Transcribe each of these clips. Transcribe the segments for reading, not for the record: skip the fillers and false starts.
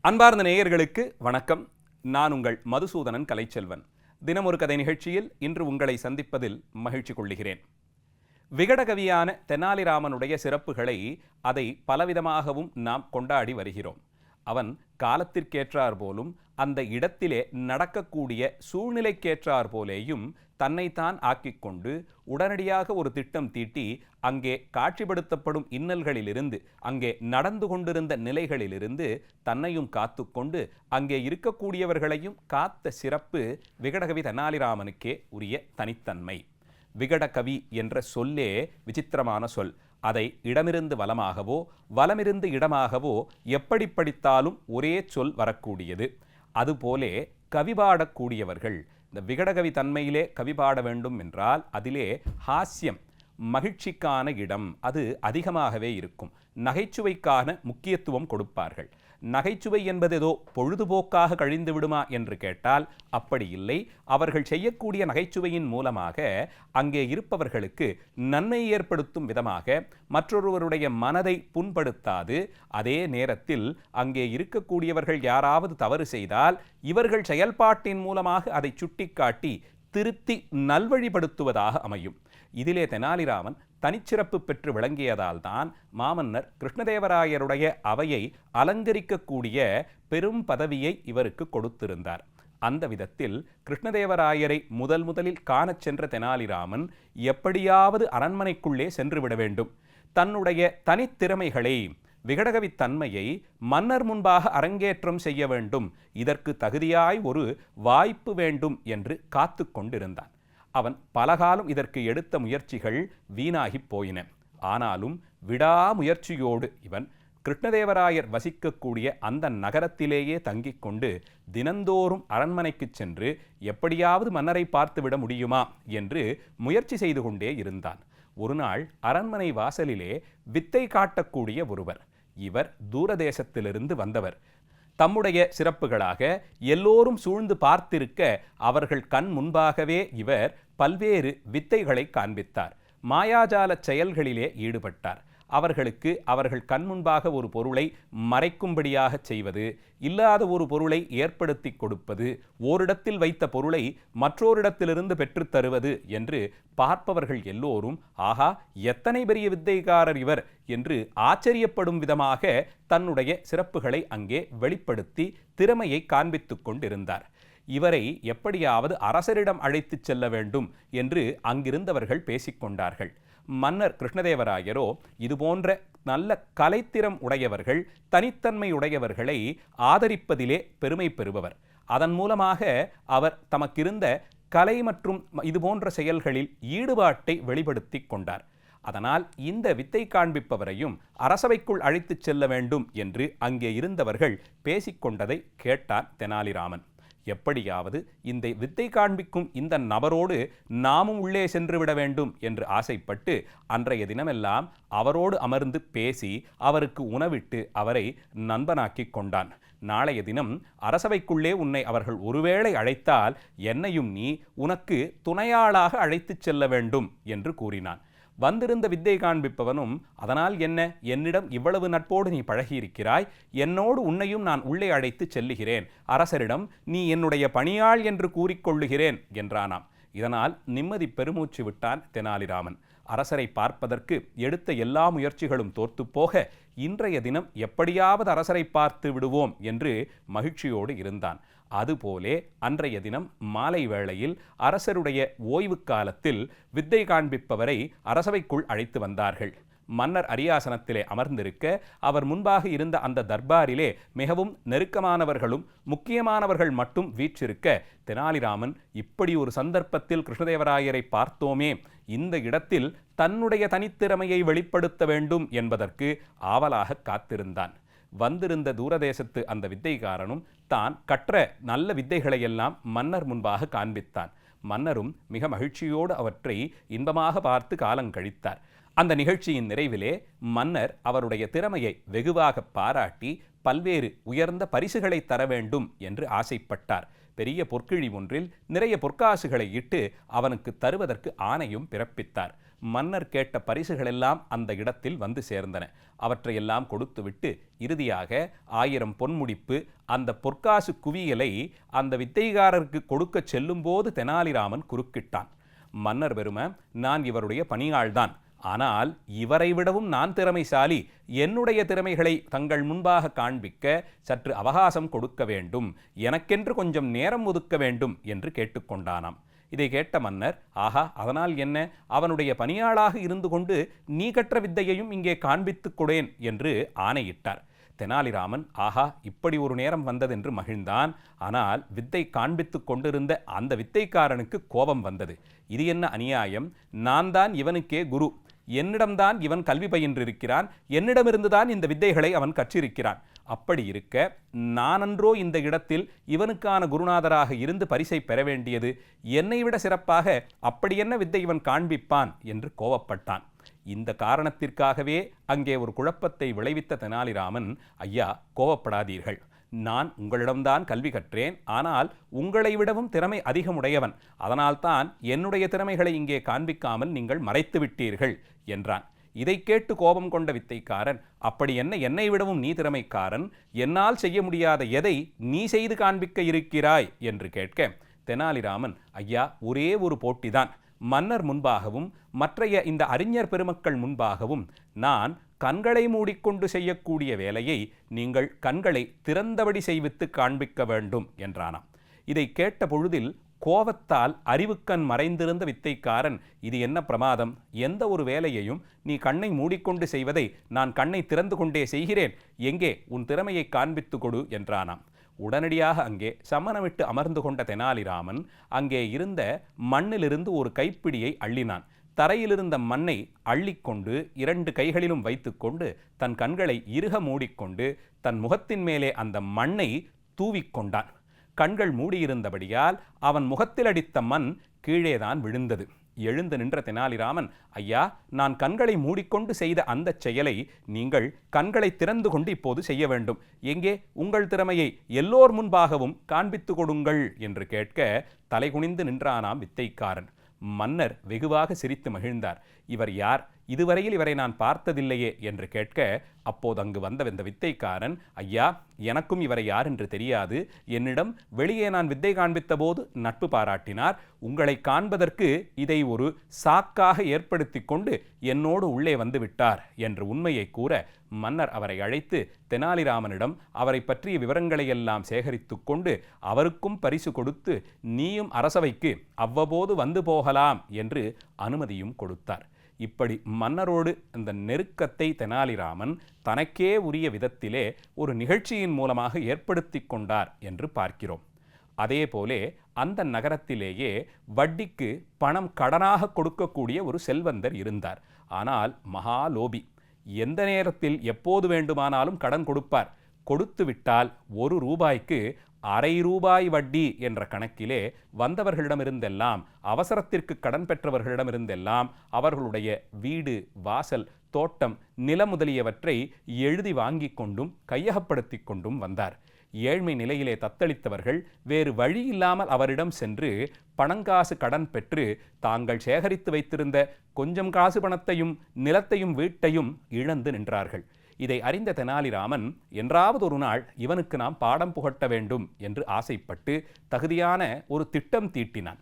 அன்பார்ந்த நேயர்களுக்கு வணக்கம். நான் உங்கள் மதுசூதனன் கலைச்செல்வன். தினம் ஒரு கதை நிகழ்ச்சியில் இன்று உங்களை சந்திப்பதில் மகிழ்ச்சி கொள்கிறேன். விகடகவியான தெனாலிராமனுடைய சிறப்புகளை அதை பலவிதமாகவும் நாம் கொண்டாடி வருகிறோம். அவன் காலத்திற்கேற்றார் போலும் அந்த இடத்திலே நடக்கக்கூடிய சூழ்நிலைக்கேற்றார் போலேயும் தன்னைத்தான் ஆக்கிக்கொண்டு உடனடியாக ஒரு திட்டம் தீட்டி அங்கே காட்சிப்படுத்தப்படும் இன்னல்களிலிருந்து, அங்கே நடந்து கொண்டிருந்த நிலைகளிலிருந்து தன்னையும் காத்து கொண்டு அங்கே இருக்கக்கூடியவர்களையும் காத்த சிறப்பு விகடகவி தெனாலிராமனுக்கே உரிய தனித்தன்மை. விகடகவி என்ற சொல்லே விசித்திரமான சொல். அதை இடமிருந்து வலமாகவோ வலமிருந்து இடமாகவோ எப்படி படித்தாலும் ஒரே சொல் வரக்கூடியது. அதுபோலே கவிபாடக்கூடியவர்கள், இந்த விகடகவி தன்மையிலே கவிபாட வேண்டும் என்றால் அதிலே ஹாஸ்யம், மகிழ்ச்சிக்கான இடம் அது அதிகமாகவே இருக்கும். நகைச்சுவைக்கான முக்கியத்துவம் கொடுப்பார்கள். நகைச்சுவை என்பது ஏதோ பொழுதுபோக்காக கழிந்து விடுமா என்று கேட்டால் அப்படி இல்லை. அவர்கள் செய்யக்கூடிய நகைச்சுவையின் மூலமாக அங்கே இருப்பவர்களுக்கு நன்மை ஏற்படுத்தும் விதமாக, மற்றொருவருடைய மனதை புண்படுத்தாது, அதே நேரத்தில் அங்கே இருக்கக்கூடியவர்கள் யாராவது தவறு செய்தால் இவர்கள் செயல்பாட்டின் மூலமாக அதை சுட்டிக்காட்டி திருத்தி நல்வழிப்படுத்துவதாக அமையும். இதிலே தெனாலிராமன் தனிச்சிறப்பு பெற்று விளங்கியதால் தான் மாமன்னர் கிருஷ்ணதேவராயருடைய அவையை அலங்கரிக்கக்கூடிய பெரும் பதவியை இவருக்கு கொடுத்திருந்தார். அந்த விதத்தில் கிருஷ்ணதேவராயரை முதலில் காணச் சென்ற தெனாலிராமன் எப்படியாவது அரண்மனைக்குள்ளே சென்று விட வேண்டும், தன்னுடைய தனித்திறமைகளை, விகடகவி தன்மையை மன்னர் முன்பாக அரங்கேற்றம் செய்ய வேண்டும், இதற்கு தகுதியாய் ஒரு வாய்ப்பு வேண்டும் என்று காத்து கொண்டிருந்தான். அவன் பலகாலம் இதற்கு எடுத்த முயற்சிகள் வீணாகி போயின. ஆனாலும் விடாமுயற்சியோடு இவன் கிருஷ்ணதேவராயர் வசிக்கக்கூடிய அந்த நகரத்திலேயே தங்கிக் கொண்டு தினந்தோறும் அரண்மனைக்கு சென்று எப்படியாவது மன்னரை பார்த்துவிட முடியுமா என்று முயற்சி செய்து கொண்டே இருந்தான். ஒரு நாள் அரண்மனை வாசலிலே வித்தை காட்டக்கூடிய ஒருவர், இவர் தூரதேசத்திலிருந்து வந்தவர். தம்முடைய சிறப்புகளாக எல்லோரும் சூழ்ந்து பார்த்திருக்க அவர்கள் கண் முன்பாகவே இவர் பல்வேறு வித்தைகளை காண்பித்தார். மாயாஜால செயல்களிலே ஈடுபட்டார். அவர்களுக்கு அவர்கள் கண் முன்பாக ஒரு பொருளை மறைக்கும்படியாக செய்வது, இல்லாத ஒரு பொருளை ஏற்படுத்தி கொடுப்பது, ஓரிடத்தில் வைத்த பொருளை மற்றோரிடத்திலிருந்து பெற்று தருவது என்று பார்ப்பவர்கள் எல்லோரும் ஆஹா எத்தனை பெரிய வித்தைக்காரர் இவர் என்று ஆச்சரியப்படும் விதமாக தன்னுடைய சிறப்புகளை அங்கே வெளிப்படுத்தி திறமையை காண்பித்து கொண்டிருந்தார். இவரை எப்படியாவது அரசரிடம் அழைத்துச் செல்ல வேண்டும் என்று அங்கிருந்தவர்கள் பேசிக்கொண்டார்கள். மன்னர் கிருஷ்ணதேவராயரோ இதுபோன்ற நல்ல கலைத்திறம் உடையவர்கள், தனித்தன்மை உடையவர்களை ஆதரிப்பதிலே பெருமை பெறுபவர். அதன் மூலமாக அவர் தமக்கிருந்த கலை மற்றும் இதுபோன்ற செயல்களில் ஈடுபாட்டை வெளிப்படுத்தி கொண்டார். அதனால் இந்த வித்தை காண்பிப்பவரையும் அரசவைக்குள் அழைத்துச் செல்ல வேண்டும் என்று அங்கே இருந்தவர்கள் பேசிக்கொண்டதை கேட்டான் தெனாலிராமன். எப்படியாவது இந்த வித்தை காண்பிக்கும் இந்த நபரோடு நாமும் உள்ளே சென்று விட வேண்டும் என்று ஆசைப்பட்டு அன்றைய தினமெல்லாம் அவரோடு அமர்ந்து பேசி அவருக்கு உணவிட்டு அவரை நண்பனாக்கி கொண்டான். நாளைய தினம் அரசவைக்குள்ளே உன்னை அவர்கள் ஒருவேளை அழைத்தால் என்னையும் நீ உனக்கு துணையாளாக அழைத்துச் செல்ல வேண்டும் என்று கூறினான். வந்திருந்த வித்தை காண்பிப்பவனும் அதனால் என்ன, என்னிடம் இவ்வளவு நட்போடு நீ பழகியிருக்கிறாய், என்னோடு உன்னையும் நான் உள்ளே அழைத்து செல்லுகிறேன், அரசரிடம் நீ என்னுடைய பணியாள் என்று கூறிக்கொள்ளுகிறேன் என்றானாம். இதனால் நிம்மதி பெருமூச்சு விட்டான் தெனாலிராமன். அரசரை பார்ப்பதற்கு எடுத்த எல்லா முயற்சிகளும் தோற்றுப்போக இன்றைய தினம் எப்படியாவது அரசரை பார்த்து விடுவோம் என்று மகிழ்ச்சியோடு இருந்தான். அதுபோலே அன்றைய தினம் மாலை வேளையில் அரசருடைய ஓய்வு காலத்தில் வித்தை காண்பிப்பவரை அரசவைக்குள் அழைத்து வந்தார்கள். மன்னர் அரியாசனத்திலே அமர்ந்திருக்க அவர் முன்பாக இருந்த அந்த தர்பாரிலே மிகவும் நெருக்கமானவர்களும் முக்கியமானவர்கள் மட்டும் வீற்றிருக்க தெனாலிராமன் இப்படி ஒரு சந்தர்ப்பத்தில் கிருஷ்ணதேவராயரை பார்த்தோமே, இந்த இடத்தில் தன்னுடைய தனித்திறமையை வெளிப்படுத்த வேண்டும் என்பதற்கு ஆவலாக காத்திருந்தான். வந்திருந்த தூரதேசத்து அந்த வித்தைக்காரனும் தான் கற்ற நல்ல வித்தைகளையெல்லாம் மன்னர் முன்பாக காண்பித்தான். மன்னரும் மிக மகிழ்ச்சியோடு அவற்றை இன்பமாக பார்த்து காலங்கழித்தார். அந்த நிகழ்ச்சியின் நிறைவிலே மன்னர் அவருடைய திறமையை வெகுவாக பாராட்டி பல்வேறு உயர்ந்த பரிசுகளை தர வேண்டும் என்று ஆசைப்பட்டார். பெரிய பொற்கிழி ஒன்றில் நிறைய பொற்காசுகளை இட்டு அவனுக்கு தருவதற்கு ஆணையும் பிறப்பித்தார். மன்னர் கேட்ட பரிசுகளெல்லாம் அந்த இடத்தில் வந்து சேர்ந்தன. அவற்றையெல்லாம் கொடுத்துவிட்டு இறுதியாக 1000 பொன்முடிப்பு அந்த பொற்காசு குவியலை அந்த வித்தைகாரருக்கு கொடுக்க செல்லும்போது தெனாலிராமன் குறுக்கிட்டான். மன்னர் பெருமை, நான் இவருடைய பணியாள்தான். ஆனால் இவரை விடவும் நான் திறமைசாலி. என்னுடைய திறமைகளை தங்கள் முன்பாக காண்பிக்க சற்று அவகாசம் கொடுக்க வேண்டும், எனக்கென்று கொஞ்சம் நேரம் ஒதுக்க வேண்டும் என்று கேட்டுக்கொண்டானாம். இதை கேட்ட மன்னர், ஆஹா, அதனால் என்ன, அவனுடைய பணியாளாக இருந்து கொண்டு நீ கற்ற வித்தையையும் இங்கே காண்பித்துக் கொடேன் என்று ஆணையிட்டார். தெனாலிராமன், ஆஹா, இப்படி ஒரு நேரம் வந்ததென்று மகிழ்ந்தான். ஆனால் வித்தை காண்பித்துக் கொண்டிருந்த அந்த வித்தைக்காரனுக்கு கோபம் வந்தது. இது என்ன அநியாயம், நான் தான் இவனுக்கே குரு, என்னிடம்தான் இவன் கல்வி பயின்றிருக்கிறான், என்னிடமிருந்துதான் இந்த வித்தைகளை அவன் கற்றிருக்கிறான். அப்படி இருக்க நானன்றோ இந்த இடத்தில் இவனுக்கான குருநாதராக இருந்து பரிசை பெற வேண்டியது, என்னை விட சிறப்பாக அப்படி என்ன வித்தை இவன் காண்பிப்பான் என்று கோபப்பட்டான். இந்த காரணத்திற்காகவே அங்கே ஒரு குழப்பத்தை விளைவித்த தெனாலிராமன், ஐயா கோபப்படாதீர்கள், நான் உங்களிடம்தான் கல்வி கற்றேன், ஆனால் உங்களை விடவும் திறமை அதிகமுடையவன், அதனால்தான் என்னுடைய திறமைகளை இங்கே காண்பிக்காமல் நீங்கள் மறைத்து விட்டீர்கள் என்றான். இதை கேட்டு கோபம் கொண்ட வித்தைக்காரன், அப்படி என்ன, என்னை விடவும் நீ திறமைக்காரன், என்னால் செய்ய முடியாத எதை நீ செய்து காண்பிக்க இருக்கிறாய் என்று கேட்க தெனாலிராமன், ஐயா ஒரே ஒரு போட்டிதான், மன்னர் முன்பாகவும் மற்றைய இந்த அறிஞர் பெருமக்கள் முன்பாகவும் நான் கண்களை மூடிக்கொண்டு செய்யக்கூடிய வேலையை நீங்கள் கண்களை திறந்தபடி செய்வித்து காண்பிக்க வேண்டும் என்றானாம். இதை கேட்ட பொழுதில் கோபத்தால் அறிவுக்கண் மறைந்திருந்த வித்தைக்காரன், இது என்ன பிரமாதம், எந்த ஒரு வேலையையும் நீ கண்ணை மூடிக்கொண்டு செய்வதை நான் கண்ணை திறந்து கொண்டே செய்கிறேன், எங்கே உன் திறமையை காண்பித்து கொடு என்றானாம். உடனடியாக அங்கே சம்மனமிட்டு அமர்ந்து கொண்ட தெனாலிராமன் அங்கே இருந்த மண்ணிலிருந்து ஒரு கைப்பிடியை அள்ளினான். தரையிலிருந்த மண்ணை அள்ளிக்கொண்டு 2 கைகளிலும் வைத்துக்கொண்டு தன் கண்களை இறுக மூடிக்கொண்டு தன் முகத்தின் மேலே அந்த மண்ணை தூவிக்கொண்டான். கண்கள் மூடியிருந்தபடியால் அவன் முகத்தில் அடித்த மண் கீழேதான் விழுந்தது. எழுந்து நின்ற தெனாலிராமன், ஐயா, நான் கண்களை மூடிக்கொண்டு செய்த அந்த செயலை நீங்கள் கண்களை திறந்து கொண்டு இப்போது செய்ய வேண்டும், எங்கே உங்கள் திறமையை எல்லோர் முன்பாகவும் காண்பித்து கொடுங்கள் என்று கேட்க தலைகுனிந்து நின்றானாம் வித்தைக்காரன். மன்னர் வெகுவாக சிரித்து மகிழ்ந்தார். இவர் யார், இதுவரையில் இவரை நான் பார்த்ததில்லையே என்று கேட்க அப்போது அங்கு வந்த இந்த வித்தைக்காரன், ஐயா, எனக்கும் இவரை யார் என்று தெரியாது, என்னிடம் வெளியே நான் வித்தை காண்பித்த போது நட்பு பாராட்டினார், உங்களை காண்பதற்கு இதை ஒரு சாக்காக ஏற்படுத்தி கொண்டு என்னோடு உள்ளே வந்து விட்டார் என்று உண்மையை கூற மன்னர் அவரை அழைத்து தெனாலிராமனிடம் அவரை பற்றிய விவரங்களையெல்லாம் சேகரித்து கொண்டு அவருக்கும் பரிசு கொடுத்து நீயும் அரசவைக்கு அவ்வப்போது வந்து போகலாம் என்று அனுமதியும் கொடுத்தார். இப்படி மன்னரோடு அந்த நெருக்கத்தை தெனாலிராமன் தனக்கே உரிய விதத்திலே ஒரு நிகழ்ச்சியின் மூலமாக ஏற்படுத்தி கொண்டார் என்று பார்க்கிறோம். அதேபோலே அந்த நகரத்திலேயே வட்டிக்கு பணம் கடனாக கொடுக்கக்கூடிய ஒரு செல்வந்தர் இருந்தார். ஆனால் மகாலோபி, எந்த நேரத்தில் எப்போது வேண்டுமானாலும் கடன் கொடுப்பார். கொடுத்து விட்டால் 1 ரூபாய்க்கு ₹1/2 வட்டி என்ற கணக்கிலே வந்தவர்களிடமிருந்தெல்லாம், அவசரத்திற்கு கடன் பெற்றவர்களிடமிருந்தெல்லாம் அவர்களுடைய வீடு, வாசல், தோட்டம், நிலம் முதலியவற்றை எழுதி வாங்கி கொண்டும் கையகப்படுத்தி கொண்டும் வந்தார். ஏழ்மை நிலையிலே தத்தளித்தவர்கள் வேறு வழி இல்லாமல் அவரிடம் சென்று பணங்காசு கடன் பெற்று தாங்கள் சேகரித்து வைத்திருந்த கொஞ்சம் காசு பணத்தையும் நிலத்தையும் வீட்டையும் இழந்து நின்றார்கள். இதை அறிந்த தெனாலிராமன், என்றாவது ஒரு நாள் இவனுக்கு நாம் பாடம் புகட்ட வேண்டும் என்று ஆசைப்பட்டு தகுதியான ஒரு திட்டம் தீட்டினான்.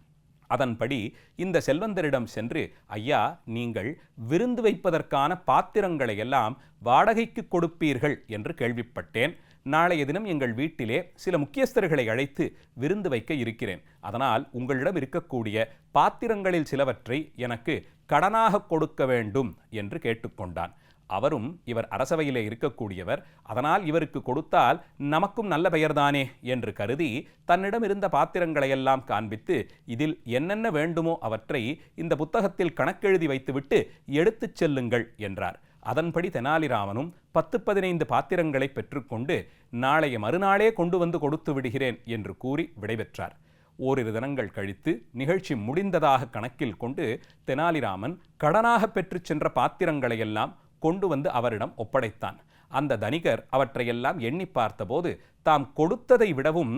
அதன்படி இந்த செல்வந்தரிடம் சென்று, ஐயா, நீங்கள் விருந்து வைப்பதற்கான பாத்திரங்களை எல்லாம் வாடகைக்கு கொடுப்பீர்கள் என்று கேள்விப்பட்டேன். நாளைய தினம் எங்கள் வீட்டிலே சில முக்கியஸ்தர்களை அழைத்து விருந்து வைக்க இருக்கிறேன். அதனால் உங்களிடம் இருக்கக்கூடிய பாத்திரங்களில் சிலவற்றை எனக்கு கடனாக கொடுக்க வேண்டும் என்று கேட்டுக்கொண்டான். அவரும் இவர் அரசவையிலே இருக்கக்கூடியவர், அதனால் இவருக்கு கொடுத்தால் நமக்கும் நல்ல பெயர்தானே என்று கருதி தன்னிடம் இருந்த பாத்திரங்களையெல்லாம் காண்பித்து, இதில் என்னென்ன வேண்டுமோ அவற்றை இந்த புத்தகத்தில் கணக்கெழுதி வைத்துவிட்டு எடுத்துச் செல்லுங்கள் என்றார். அதன்படி தெனாலிராமனும் 10-15 பாத்திரங்களை பெற்றுக்கொண்டு நாளைய மறுநாளே கொண்டு வந்து கொடுத்து விடுகிறேன் என்று கூறி விடைபெற்றார். ஓரிரு தினங்கள் கழித்து நிகழ்ச்சி முடிந்ததாக கணக்கில் கொண்டு தெனாலிராமன் கடனாக பெற்று சென்ற பாத்திரங்களையெல்லாம் கொண்டு வந்து அவரிடம் ஒப்படைத்தான். அந்த தனிகர் அவற்றையெல்லாம் எண்ணி பார்த்தபோது தாம் கொடுத்ததை விடவும்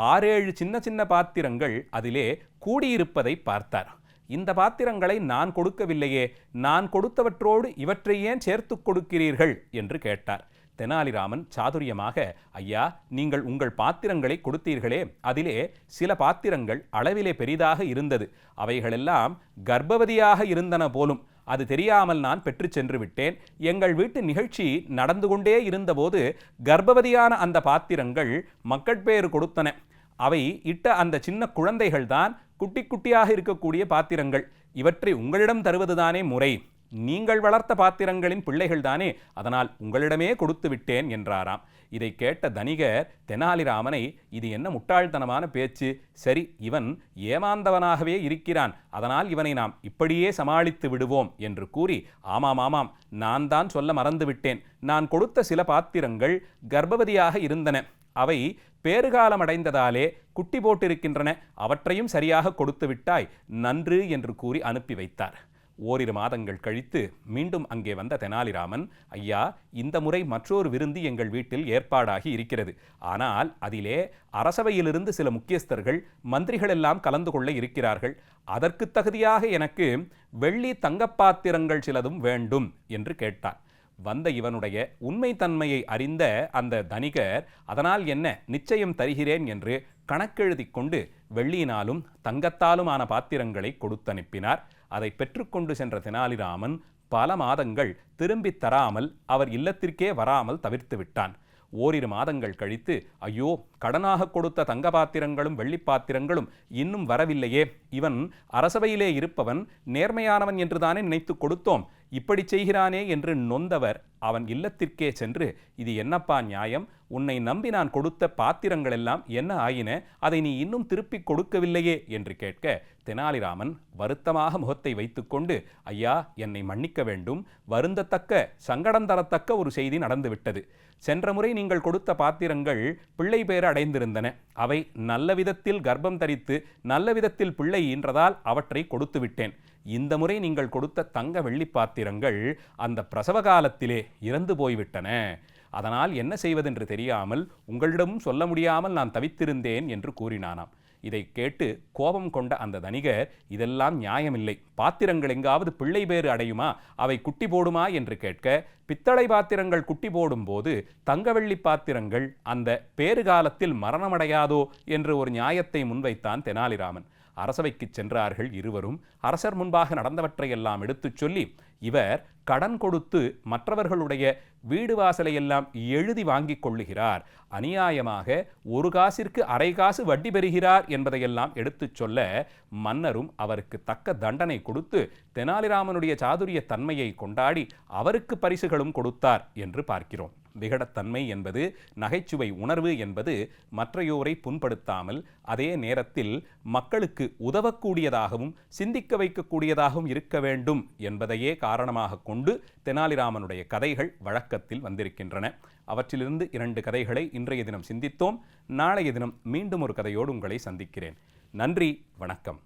6-7 சின்ன சின்ன பாத்திரங்கள் அதிலே கூடியிருப்பதை பார்த்தார். இந்த பாத்திரங்களை நான் கொடுக்கவில்லையே, நான் கொடுத்தவற்றோடு இவற்றை ஏன் சேர்த்து கொடுக்கிறீர்கள் என்று கேட்டார். தெனாலிராமன் சாதுரியமாக, ஐயா, நீங்கள் உங்கள் பாத்திரங்களை கொடுத்தீர்களே, அதிலே சில பாத்திரங்கள் அளவிலே பெரிதாக இருந்தது, அவைகளெல்லாம் கர்ப்பவதியாக இருந்தன போலும், அது தெரியாமல் நான் பெற்று சென்று விட்டேன். எங்கள் வீட்டு நிகழ்ச்சி நடந்து கொண்டே இருந்தபோது கர்ப்பவதியான அந்த பாத்திரங்கள் மக்கட்பேறு கொடுத்தன. அவை இட்ட அந்த சின்ன குழந்தைகள் தான் குட்டி குட்டியாக இருக்கக்கூடிய பாத்திரங்கள். இவற்றை உங்களிடம் தருவதுதானே முறை. நீங்கள் வளர்த்த பாத்திரங்களின் பிள்ளைகள் தானே, அதனால் உங்களிடமே கொடுத்து விட்டேன் என்றாராம். இதை கேட்ட தனிகர் தெனாலிராமனை, இது என்ன முட்டாள்தனமான பேச்சு, சரி இவன் ஏமாந்தவனாகவே இருக்கிறான், அதனால் இவனை நாம் இப்படியே சமாளித்து விடுவோம் என்று கூறி, ஆமாம், நான் தான் சொல்ல மறந்துவிட்டேன், நான் கொடுத்த சில பாத்திரங்கள் கர்ப்பவதியாக இருந்தன, அவை பேறுகாலமடைந்ததாலே குட்டி போட்டிருக்கின்றன, அவற்றையும் சரியாக கொடுத்து விட்டாய், நன்று என்று கூறி அனுப்பி வைத்தார். ஓரிரு மாதங்கள் கழித்து மீண்டும் அங்கே வந்த தெனாலிராமன், ஐயா, இந்த முறை மற்றொரு விருந்து எங்கள் வீட்டில் ஏற்பாடாகி இருக்கிறது. ஆனால் அதிலே அரசவையிலிருந்து சில முக்கியஸ்தர்கள், மந்திரிகள் எல்லாம் கலந்து கொள்ள இருக்கிறார்கள். அதற்கு தகுதியாக எனக்கு வெள்ளி தங்கப்பாத்திரங்கள் சிலதும் வேண்டும் என்று கேட்டார். வந்த இவனுடைய உண்மைத்தன்மையை அறிந்த அந்த தனிகர், அதனால் என்ன, நிச்சயம் தருகிறேன் என்று கணக்கெழுதி கொண்டு வெள்ளியினாலும் தங்கத்தாலுமான பாத்திரங்களை கொடுத்தனுப்பினார். அதை பெற்றுக்கொண்டு சென்ற தெனாலிராமன் பல மாதங்கள் திரும்பித் தராமல் அவர் இல்லத்திற்கே வராமல் தவிர்த்து விட்டான். ஓரிரு மாதங்கள் கழித்து, ஐயோ, கடனாக கொடுத்த தங்க பாத்திரங்களும் வெள்ளிப்பாத்திரங்களும் இன்னும் வரவில்லையே, இவன் அரசவையிலே இருப்பவன் நேர்மையானவன் என்றுதானே நினைத்து கொடுத்தோம், இப்படி செய்கிறானே என்று நொந்தவர் அவன் இல்லத்திற்கே சென்று, இது என்னப்பா நியாயம், உன்னை நம்பி நான் கொடுத்த பாத்திரங்கள் எல்லாம் என்ன ஆயின, அதை நீ இன்னும் திருப்பி கொடுக்கவில்லையே என்று கேட்க, தெனாலிராமன் வருத்தமாக முகத்தை வைத்துக்கொண்டு, ஐயா, என்னை மன்னிக்க வேண்டும், வருந்தத்தக்க சங்கடம் தரத்தக்க ஒரு செய்தி நடந்துவிட்டது. சென்ற முறை நீங்கள் கொடுத்த பாத்திரங்கள் பிள்ளை பேறு அடைந்திருந்தன. அவை நல்ல விதத்தில் கர்ப்பம் தரித்து நல்ல விதத்தில் பிள்ளை ஈன்றதால் அவற்றை கொடுத்து விட்டேன். இந்த முறை நீங்கள் கொடுத்த தங்க வெள்ளி பாத்திரங்கள் அந்த பிரசவ காலத்திலே இறந்து போய்விட்டன. அதனால் என்ன செய்வதென்று தெரியாமல் உங்களிடமும் சொல்ல முடியாமல் நான் தவித்திருந்தேன் என்று கூறினானாம். இதை கேட்டு கோபம் கொண்ட அந்த தனிகர், இதெல்லாம் நியாயமில்லை, பாத்திரங்கள் எங்காவது பிள்ளை பேறு அடையுமா, அவை குட்டி போடுமா என்று கேட்க, பித்தளை பாத்திரங்கள் குட்டி போடும்போது தங்கவெள்ளி பாத்திரங்கள் அந்த பேறு காலத்தில் மரணமடையாதோ என்று ஒரு நியாயத்தை முன்வைத்தான் தெனாலிராமன். அரசவைக்கு சென்றார்கள் இருவரும். அரசர் முன்பாக நடந்தவற்றையெல்லாம் எடுத்துச் சொல்லி, இவர் கடன் கொடுத்து மற்றவர்களுடைய வீடு வாசலை எல்லாம் எழுதி வாங்கிக் கொள்ளுகிறார், அநியாயமாக ஒரு காசிற்கு அரை காசு வட்டி பெறுகிறார் என்பதையெல்லாம் எடுத்துச் சொல்ல, மன்னரும் அவருக்கு தக்க தண்டனை கொடுத்து தெனாலிராமனுடைய சாதுரிய தன்மையை கொண்டாடி அவருக்கு பரிசுகளும் கொடுத்தார் என்று பார்க்கிறோம். விகடத்தன்மை என்பது, நகைச்சுவை உணர்வு என்பது மற்றையோரை புண்படுத்தாமல் அதே நேரத்தில் மக்களுக்கு உதவக்கூடியதாகவும் சிந்திக்க வைக்கக்கூடியதாகவும் இருக்க வேண்டும் என்பதையே காரணமாக கொண்டு தெனாலிராமனுடைய கதைகள் வழக்கத்தில் வந்திருக்கின்றன. அவற்றிலிருந்து 2 கதைகளை இன்றைய தினம் சிந்தித்தோம். நாளைய தினம் மீண்டும் ஒரு கதையோடு உங்களை சந்திக்கிறேன். நன்றி, வணக்கம்.